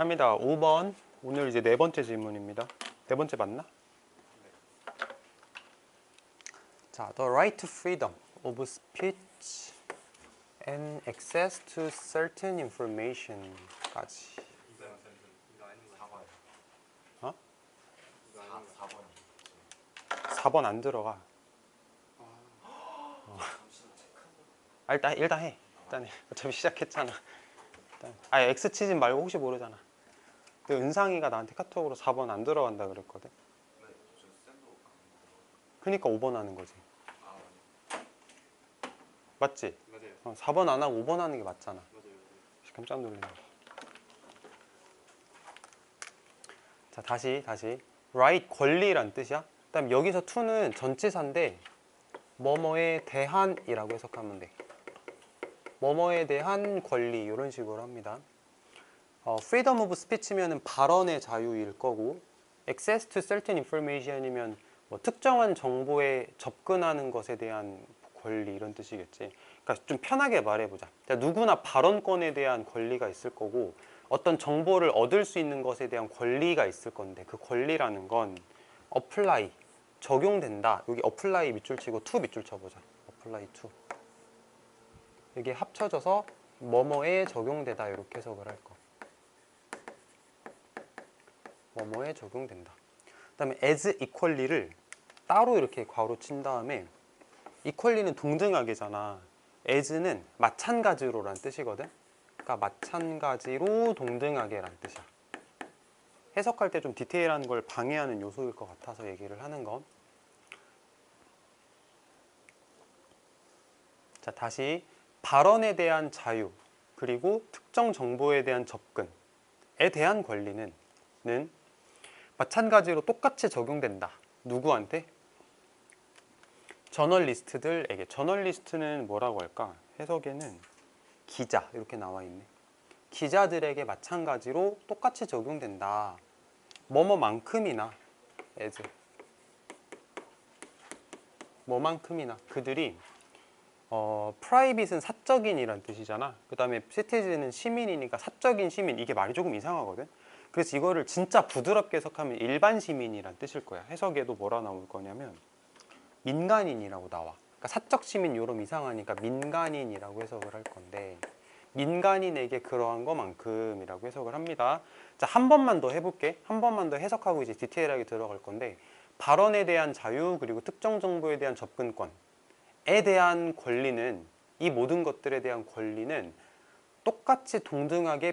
합니다. 5번. 오늘 이제 네 번째 질문입니다. 네 번째 맞나? 자, the right to freedom of speech and access to certain information까지. 어? 4번 안 들어가. 일단 해. 일단 해. 어차피 시작했잖아. X 치지 말고 혹시 모르잖아. 근데 은상이가 나한테 카톡으로 4번 안 들어간다 그랬거든. 그러니까 5번 하는 거지. 맞지? 맞아요. 4번 안 하고 5번 하는 게 맞잖아. 맞아요. 깜짝 놀랐네. 자, 다시. right 권리란 뜻이야. 그다음 여기서 to는 전치사인데 뭐뭐에 대한이라고 해석하면 돼. 뭐뭐에 대한 권리 이런 식으로 합니다. freedom of speech면은 발언의 자유일 거고, access to certain information이면 뭐 특정한 정보에 접근하는 것에 대한 권리 이런 뜻이겠지. 그러니까 좀 편하게 말해보자. 누구나 발언권에 대한 권리가 있을 거고, 어떤 정보를 얻을 수 있는 것에 대한 권리가 있을 건데, 그 권리라는 건 apply, 적용된다. 여기 apply 밑줄 치고 to 밑줄 쳐보자. apply to. 이게 합쳐져서 뭐뭐에 적용되다 이렇게 해석을 할 거. 뭐뭐에 적용된다. 그 다음에 as equally를 따로 이렇게 괄호 친 다음에, equally는 동등하게잖아. as는 마찬가지로란 뜻이거든. 그러니까 마찬가지로 동등하게란 뜻이야. 해석할 때 좀 디테일한 걸 방해하는 요소일 것 같아서 얘기를 하는 거. 자, 다시 발언에 대한 자유 그리고 특정 정보에 대한 접근에 대한 권리는 마찬가지로 똑같이 적용된다. 누구한테? 저널리스트들에게. 저널리스트는 뭐라고 할까? 해석에는 기자 이렇게 나와 있네. 기자들에게 마찬가지로 똑같이 적용된다. 뭐뭐만큼이나 as 뭐만큼이나 그들이 프라이빗은 사적인이란 뜻이잖아. 그 다음에 시티즌은 시민이니까 사적인 시민, 이게 말이 조금 이상하거든. 그래서 이거를 진짜 부드럽게 해석하면 일반 시민이란 뜻일 거야. 해석에도 뭐라 나올 거냐면 민간인이라고 나와. 그러니까 사적 시민 요럼 이상하니까 민간인이라고 해석을 할 건데, 민간인에게 그러한 것만큼이라고 해석을 합니다. 자, 한 번만 더 해볼게. 한 번만 더 해석하고 이제 디테일하게 들어갈 건데, 발언에 대한 자유 그리고 특정 정보에 대한 접근권에 대한 권리는, 이 모든 것들에 대한 권리는 똑같이 동등하게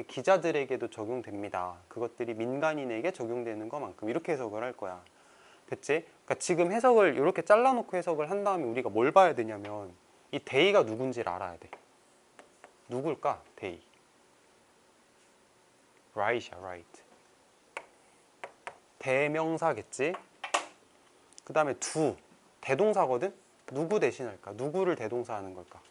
기자들에게도 적용됩니다. 그것들이 민간인에게 적용되는 것만큼, 이렇게 해석을 할 거야. 됐지? 그러니까 지금 해석을 이렇게 잘라놓고 해석을 한 다음에 우리가 뭘 봐야 되냐면, 이 대의가 누군지를 알아야 돼. 누굴까? 대의. right이야, right. 대명사겠지? 그 다음에 대동사거든? 누구 대신할까? 누구를 대동사하는 걸까?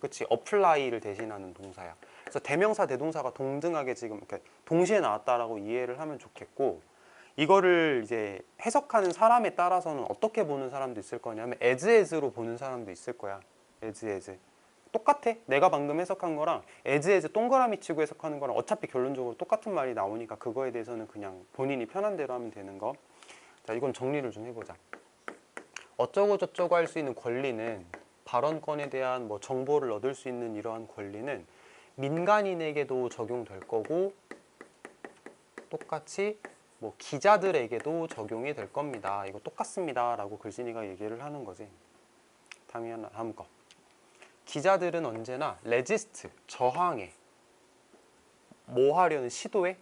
그치? apply를 대신하는 동사야. 그래서 대명사, 대동사가 동등하게 지금 이렇게 동시에 나왔다라고 이해를 하면 좋겠고, 이거를 이제 해석하는 사람에 따라서는 어떻게 보는 사람도 있을 거냐면 as로 보는 사람도 있을 거야. as. 똑같아. 내가 방금 해석한 거랑 as 동그라미 치고 해석하는 거랑 어차피 결론적으로 똑같은 말이 나오니까 그거에 대해서는 그냥 본인이 편한 대로 하면 되는 거. 자, 이건 정리를 좀 해보자. 어쩌고 저쩌고 할 수 있는 권리는, 발언권에 대한 뭐 정보를 얻을 수 있는 이러한 권리는 민간인에게도 적용될 거고, 똑같이 뭐 기자들에게도 적용이 될 겁니다. 이거 똑같습니다 라고 글쓴이가 얘기를 하는 거지. 다음 거. 기자들은 언제나 resist, 저항해. 뭐 하려는 시도에?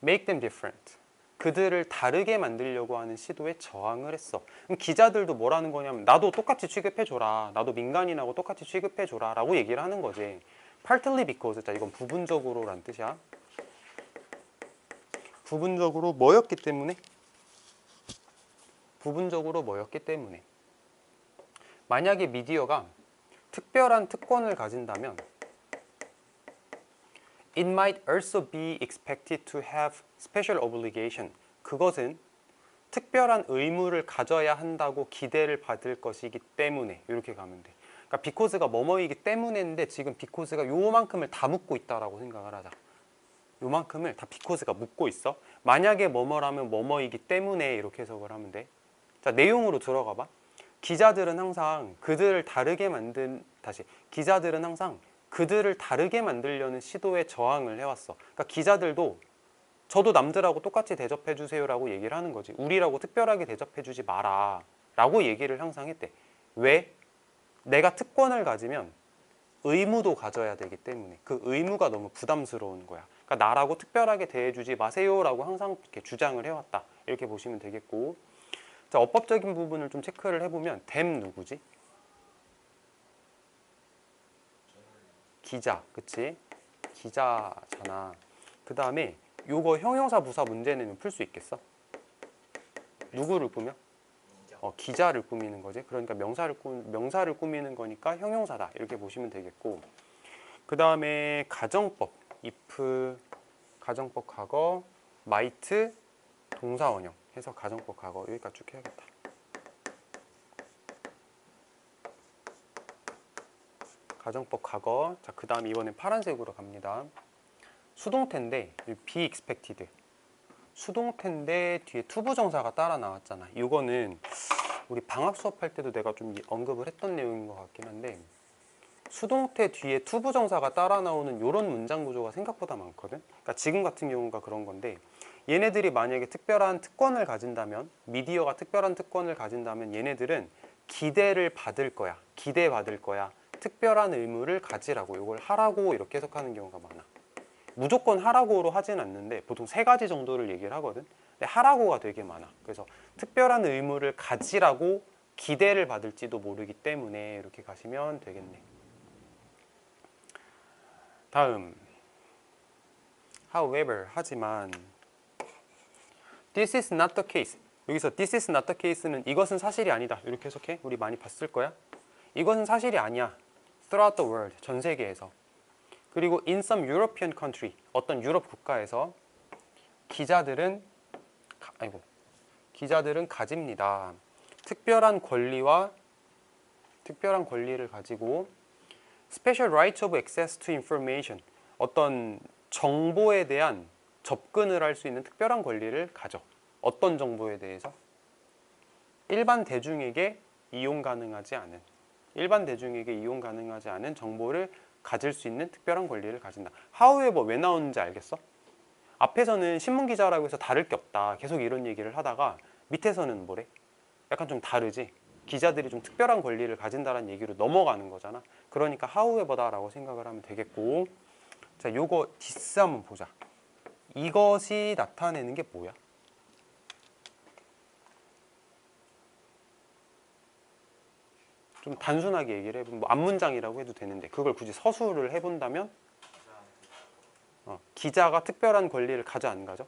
make them different. 그들을 다르게 만들려고 하는 시도에 저항을 했어. 그럼 기자들도 뭐라는 거냐면, 나도 똑같이 취급해줘라. 나도 민간인하고 똑같이 취급해줘라 라고 얘기를 하는 거지. partly because. 자, 이건 부분적으로 란 뜻이야. 부분적으로 뭐였기 때문에? 부분적으로 뭐였기 때문에. 만약에 미디어가 특별한 특권을 가진다면 it might also be expected to have special obligation. 그것은 특별한 의무를 가져야 한다고 기대를 받을 것이기 때문에, 이렇게 가면 돼. 그러니까 because가 뭐뭐이기 때문에인데 지금 because가 요만큼을 다 묻고 있다라고 생각을 하자. 요만큼을 다 because가 묶고 있어. 만약에 뭐뭐라면 뭐뭐이기 때문에 이렇게 해석을 하면 돼. 자, 내용으로 들어가 봐. 기자들은 항상 그들을 다르게 만들려는 시도에 저항을 해왔어. 그러니까 기자들도 저도 남들하고 똑같이 대접해 주세요라고 얘기를 하는 거지. 우리라고 특별하게 대접해 주지 마라 라고 얘기를 항상 했대. 왜? 내가 특권을 가지면 의무도 가져야 되기 때문에 그 의무가 너무 부담스러운 거야. 그러니까 나라고 특별하게 대해주지 마세요라고 항상 이렇게 주장을 해왔다. 이렇게 보시면 되겠고, 자, 어법적인 부분을 좀 체크를 해보면 them 누구지? 기자, 그치? 기자잖아. 그 다음에 요거 형용사 부사 문제는 풀 수 있겠어? 누구를 꾸며? 기자를 꾸미는 거지. 그러니까 명사를 꾸미는 거니까 형용사다. 이렇게 보시면 되겠고, 그 다음에 가정법, if, 가정법 과거, might, 동사 원형 해서 가정법 과거 여기까지 쭉 해야겠다. 가정법 과거. 자, 그 다음 이번엔 파란색으로 갑니다. 수동태인데 be expected. 수동태인데 뒤에 투부정사가 따라 나왔잖아. 이거는 우리 방학 수업할 때도 내가 좀 언급을 했던 내용인 것 같긴 한데, 수동태 뒤에 투부정사가 따라 나오는 이런 문장 구조가 생각보다 많거든. 그러니까 지금 같은 경우가 그런 건데, 얘네들이 만약에 특별한 특권을 가진다면, 미디어가 특별한 특권을 가진다면 얘네들은 기대를 받을 거야. 기대받을 거야. 특별한 의무를 가지라고, 이걸 하라고 이렇게 해석하는 경우가 많아. 무조건 하라고로 하진 않는데 보통 3가지 정도를 얘기를 하거든. 근데 하라고가 되게 많아. 그래서 특별한 의무를 가지라고 기대를 받을지도 모르기 때문에 이렇게 가시면 되겠네. 다음, however, 하지만 this is not the case. 여기서 this is not the case는 이것은 사실이 아니다. 이렇게 해석해. 우리 많이 봤을 거야. 이것은 사실이 아니야. throughout the world, 전 세계에서. 그리고 in some European country, 어떤 유럽 국가에서 기자들은 가집니다. 특별한 권리를 가지고 special right of access to information, 어떤 정보에 대한 접근을 할 수 있는 특별한 권리를 가져. 어떤 정보에 대해서? 일반 대중에게 이용 가능하지 않은 정보를 가질 수 있는 특별한 권리를 가진다. however 왜 나오는지 알겠어? 앞에서는 신문기자라고 해서 다를 게 없다. 계속 이런 얘기를 하다가 밑에서는 뭐래? 약간 좀 다르지? 기자들이 좀 특별한 권리를 가진다는 얘기로 넘어가는 거잖아. 그러니까 however다라고 생각을 하면 되겠고, 자, 요거 this 한번 보자. 이것이 나타내는 게 뭐야? 좀 단순하게 얘기를 해보면 뭐 앞문장이라고 해도 되는데, 그걸 굳이 서술을 해본다면 기자가 특별한 권리를 가져 안 가져?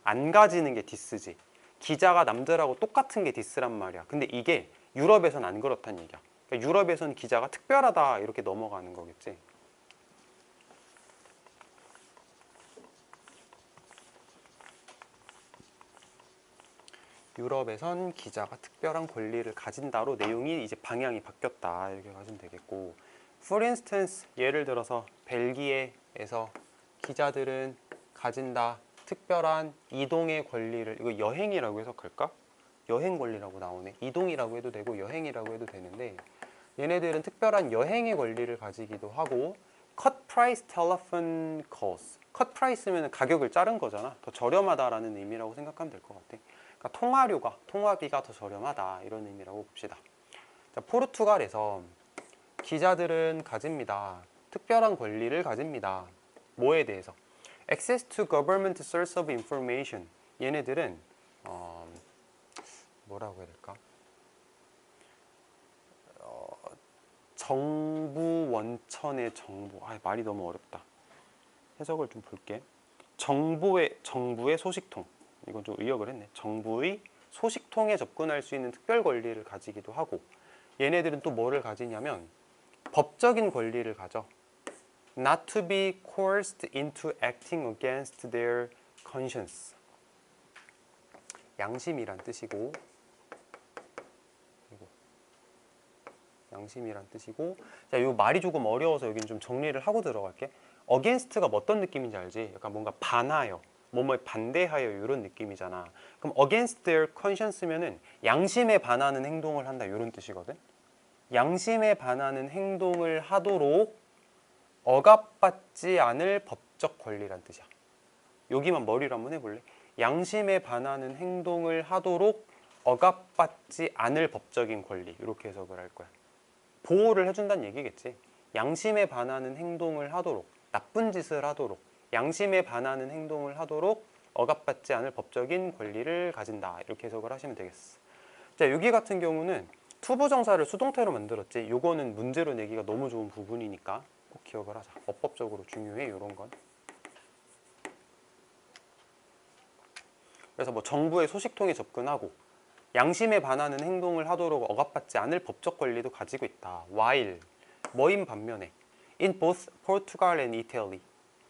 안 가지는 게 디스지. 기자가 남들하고 똑같은 게 디스란 말이야. 근데 이게 유럽에선 안 그렇다는 얘기야. 그러니까 유럽에선 기자가 특별하다 이렇게 넘어가는 거겠지. 유럽에선 기자가 특별한 권리를 가진다로 내용이 이제 방향이 바뀌었다 이렇게 가시면 되겠고, for instance, 예를 들어서 벨기에에서 기자들은 가진다 특별한 이동의 권리를, 이거 여행이라고 해석할까? 여행 권리라고 나오네. 이동이라고 해도 되고 여행이라고 해도 되는데, 얘네들은 특별한 여행의 권리를 가지기도 하고, cut price telephone calls. cut price면 가격을 자른 거잖아. 더 저렴하다라는 의미라고 생각하면 될 것 같아. 그러니까 통화비가 더 저렴하다 이런 의미라고 봅시다. 자, 포르투갈에서 기자들은 가집니다. 특별한 권리를 가집니다. 뭐에 대해서? Access to government source of information. 얘네들은 뭐라고 해야 될까? 정부 원천의 정보. 말이 너무 어렵다. 해석을 좀 볼게. 정부의 소식통. 이건 좀 의역을 했네. 정부의 소식통에 접근할 수 있는 특별 권리를 가지기도 하고, 얘네들은 또 뭐를 가지냐면 법적인 권리를 가져. Not to be coerced into acting against their conscience. 양심이란 뜻이고, 자, 이 말이 조금 어려워서 여기는 좀 정리를 하고 들어갈게. against가 어떤 느낌인지 알지? 약간 뭔가 반하여, 뭐뭐에 반대하여 이런 느낌이잖아. 그럼 against their conscience면은 양심에 반하는 행동을 한다 이런 뜻이거든. 양심에 반하는 행동을 하도록 억압받지 않을 법적 권리란 뜻이야. 여기만 머리로 한번 해볼래? 양심에 반하는 행동을 하도록 억압받지 않을 법적인 권리, 이렇게 해석을 할 거야. 보호를 해준다는 얘기겠지. 양심에 반하는 행동을 하도록, 나쁜 짓을 하도록, 양심에 반하는 행동을 하도록 억압받지 않을 법적인 권리를 가진다, 이렇게 해석을 하시면 되겠어. 자, 여기 같은 경우는 투부정사를 수동태로 만들었지. 요거는 문제로 내기가 너무 좋은 부분이니까 꼭 기억을 하자. 어법적으로 중요해, 이런 건. 그래서 뭐 정부의 소식통에 접근하고 양심에 반하는 행동을 하도록 억압받지 않을 법적 권리도 가지고 있다. while 뭐인 반면에 in both Portugal and Italy,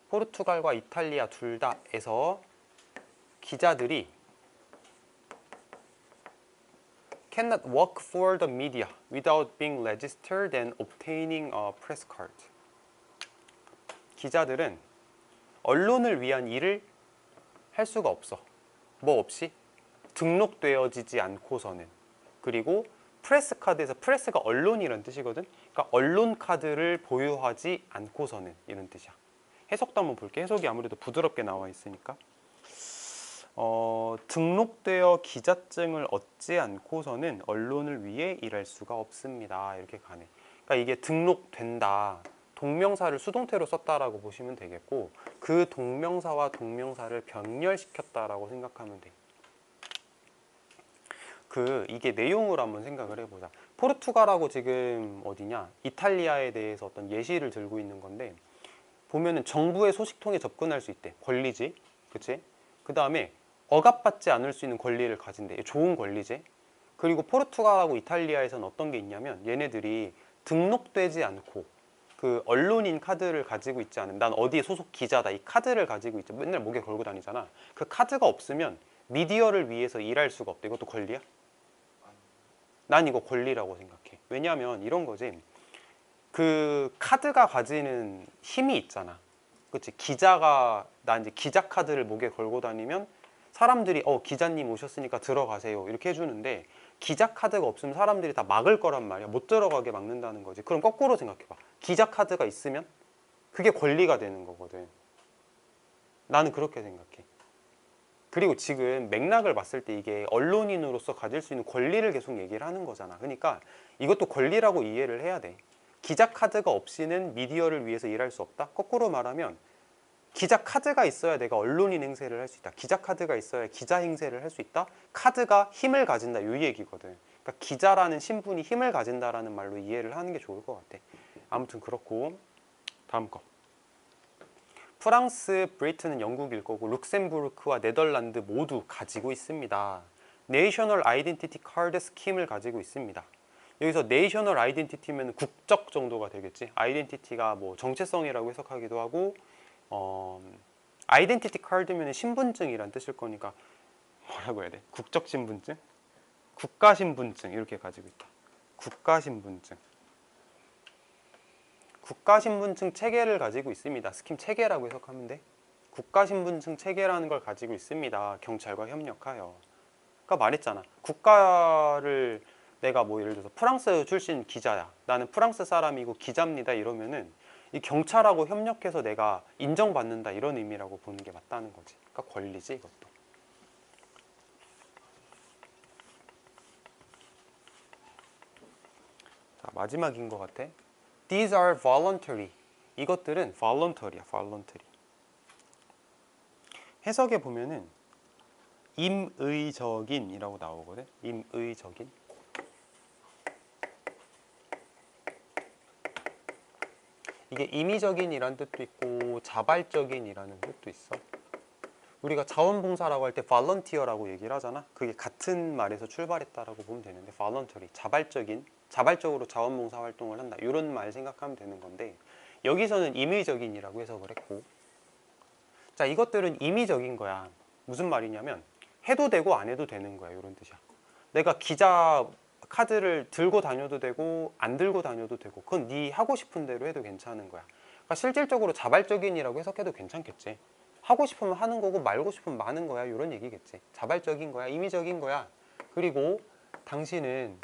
포르투갈과 이탈리아 둘 다에서 기자들이 cannot work for the media without being registered and obtaining a press card. 기자들은 언론을 위한 일을 할 수가 없어. 뭐 없이? 등록되어지지 않고서는. 그리고 프레스 카드에서, 프레스가 언론이란 뜻이거든. 그러니까 언론 카드를 보유하지 않고서는, 이런 뜻이야. 해석도 한번 볼게. 해석이 아무래도 부드럽게 나와 있으니까. 등록되어 기자증을 얻지 않고서는 언론을 위해 일할 수가 없습니다. 이렇게 가네. 그러니까 이게 등록된다. 동명사를 수동태로 썼다라고 보시면 되겠고, 그 동명사와 동명사를 병렬시켰다라고 생각하면 돼. 이게 내용을 한번 생각을 해보자. 포르투갈하고 지금 어디냐? 이탈리아에 대해서 어떤 예시를 들고 있는 건데, 보면은 정부의 소식통에 접근할 수 있대. 권리지. 그치? 그 다음에 억압받지 않을 수 있는 권리를 가진대. 좋은 권리지. 그리고 포르투갈하고 이탈리아에서는 어떤 게 있냐면, 얘네들이 등록되지 않고 그 언론인 카드를 가지고 있지 않은, 난 어디에 소속 기자다, 이 카드를 가지고 있지, 맨날 목에 걸고 다니잖아. 그 카드가 없으면 미디어를 위해서 일할 수가 없대. 이것도 권리야? 난 이거 권리라고 생각해. 왜냐하면 이런 거지. 그 카드가 가지는 힘이 있잖아. 그치? 기자가, 나 이제 기자 카드를 목에 걸고 다니면 사람들이 기자님 오셨으니까 들어가세요, 이렇게 해주는데, 기자 카드가 없으면 사람들이 다 막을 거란 말이야. 못 들어가게 막는다는 거지. 그럼 거꾸로 생각해봐. 기자 카드가 있으면 그게 권리가 되는 거거든. 나는 그렇게 생각해. 그리고 지금 맥락을 봤을 때 이게 언론인으로서 가질 수 있는 권리를 계속 얘기를 하는 거잖아. 그러니까 이것도 권리라고 이해를 해야 돼. 기자 카드가 없이는 미디어를 위해서 일할 수 없다? 거꾸로 말하면 기자 카드가 있어야 내가 언론인 행세를 할 수 있다. 기자 카드가 있어야 기자 행세를 할 수 있다. 카드가 힘을 가진다, 이 얘기거든. 그러니까 기자라는 신분이 힘을 가진다라는 말로 이해를 하는 게 좋을 것 같아. 아무튼 그렇고, 다음 거. 프랑스, 브리튼은 영국일 거고, 룩셈부르크와 네덜란드 모두 가지고 있습니다. 내셔널 아이덴티티 카드 스킴을 가지고 있습니다. 여기서 내셔널 아이덴티티면 국적 정도가 되겠지. 아이덴티티가 뭐 정체성이라고 해석하기도 하고, 아이덴티티 카드면 신분증이란 뜻일 거니까 뭐라고 해야 돼? 국적 신분증? 국가 신분증, 이렇게 가지고 있다. 국가 신분증. 국가신분증 체계를 가지고 있습니다. 스킴 체계라고 해석하면 돼. 국가신분증 체계라는 걸 가지고 있습니다. 경찰과 협력하여. 그러니까 말했잖아. 국가를 내가 뭐 예를 들어서 프랑스 출신 기자야. 나는 프랑스 사람이고 기자입니다. 이러면은 이 경찰하고 협력해서 내가 인정받는다, 이런 의미라고 보는 게 맞다는 거지. 그러니까 권리지, 이것도. 자, 마지막인 것 같아. These are voluntary. 이것들은 voluntary야, voluntary. 해석에 보면은 임의적인이라고 나오거든. 임의적인. 이게 임의적인이라는 뜻도 있고 자발적인이라는 뜻도 있어. 우리가 자원봉사라고 할 때 volunteer라고 얘기를 하잖아. 그게 같은 말에서 출발했다라고 보면 되는데, voluntary, 자발적인, 자발적으로 자원봉사 활동을 한다, 이런 말 생각하면 되는 건데, 여기서는 임의적인이라고 해석을 했고, 자, 이것들은 임의적인 거야. 무슨 말이냐면 해도 되고 안 해도 되는 거야, 이런 뜻이야. 내가 기자 카드를 들고 다녀도 되고 안 들고 다녀도 되고, 그건 네 하고 싶은 대로 해도 괜찮은 거야. 그러니까 실질적으로 자발적인이라고 해석해도 괜찮겠지. 하고 싶으면 하는 거고 말고 싶으면 마는 거야, 이런 얘기겠지. 자발적인 거야, 임의적인 거야. 그리고 당신은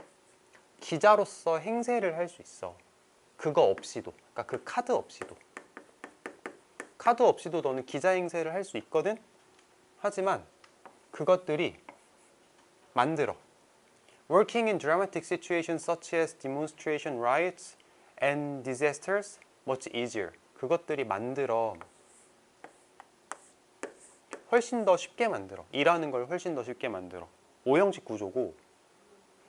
기자로서 행세를 할 수 있어. 그거 없이도, 그러니까 그 카드 없이도. 카드 없이도 너는 기자 행세를 할 수 있거든. 하지만 그것들이 만들어. Working in dramatic situations such as demonstration, riots, and disasters much easier. 그것들이 만들어. 훨씬 더 쉽게 만들어. 일하는 걸 훨씬 더 쉽게 만들어. 오형식 구조고,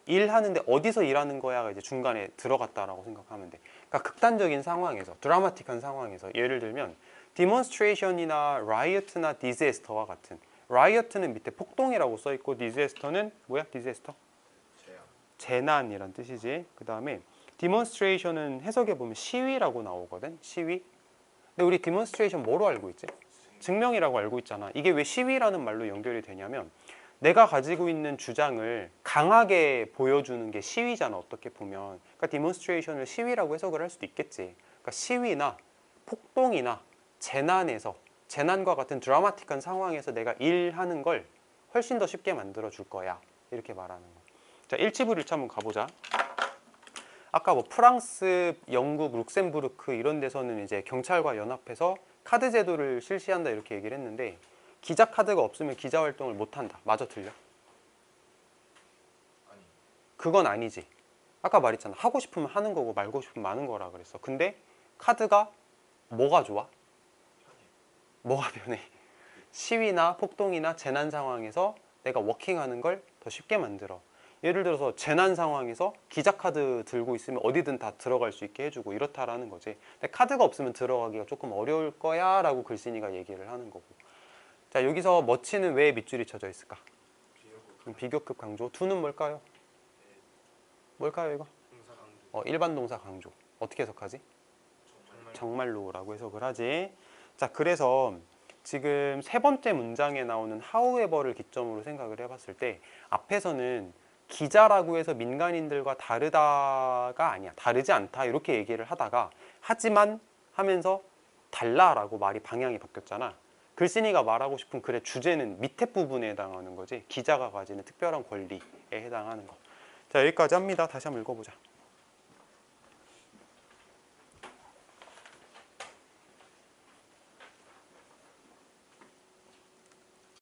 일하는데 어디서 일하는 거야가 이제 중간에 들어갔다라고 생각하면 돼. 그러니까 극단적인 상황에서, 드라마틱한 상황에서, 예를 들면 demonstration이나 riot나 disaster와 같은, riot는 밑에 폭동이라고 써 있고 disaster는 뭐야? disaster? 재난이란 뜻이지. 그 다음에 demonstration은 해석해 보면 시위라고 나오거든. 시위. 근데 우리 demonstration 뭐로 알고 있지? 증명이라고 알고 있잖아. 이게 왜 시위라는 말로 연결이 되냐면 내가 가지고 있는 주장을 강하게 보여주는 게 시위잖아, 어떻게 보면. 그러니까 demonstration을 시위라고 해석을 할 수도 있겠지. 그러니까 시위나 폭동이나 재난에서, 재난과 같은 드라마틱한 상황에서 내가 일하는 걸 훨씬 더 쉽게 만들어 줄 거야, 이렇게 말하는 거. 자, 1치부 1차 한번 가보자. 아까 뭐 프랑스, 영국, 룩셈부르크 이런 데서는 이제 경찰과 연합해서 카드 제도를 실시한다 이렇게 얘기를 했는데, 기자 카드가 없으면 기자 활동을 못 한다. 맞아, 틀려? 그건 아니지. 아까 말했잖아. 하고 싶으면 하는 거고 말고 싶으면 마는 거라 그랬어. 근데 카드가 뭐가 좋아? 뭐가 변해? 시위나 폭동이나 재난 상황에서 내가 워킹하는 걸 더 쉽게 만들어. 예를 들어서 재난 상황에서 기자 카드 들고 있으면 어디든 다 들어갈 수 있게 해주고 이렇다라는 거지. 근데 카드가 없으면 들어가기가 조금 어려울 거야 라고 글쓴이가 얘기를 하는 거고. 자, 여기서 머치는 왜 밑줄이 쳐져 있을까? 비교급 강조. 투는 뭘까요? 뭘까요 이거? 일반 동사 강조. 어떻게 해석하지? 정말로라고 해석을 하지. 자, 그래서 지금 세 번째 문장에 나오는 however를 기점으로 생각을 해봤을 때 앞에서는 기자라고 해서 민간인들과 다르다가 아니야, 다르지 않다 이렇게 얘기를 하다가 하지만 하면서 달라라고 말이 방향이 바뀌었잖아. 글쓴이가 말하고 싶은 글의 주제는 밑에 부분에 해당하는 거지, 기자가 가지는 특별한 권리에 해당하는 거. 자, 여기까지 합니다. 다시 한번 읽어보자.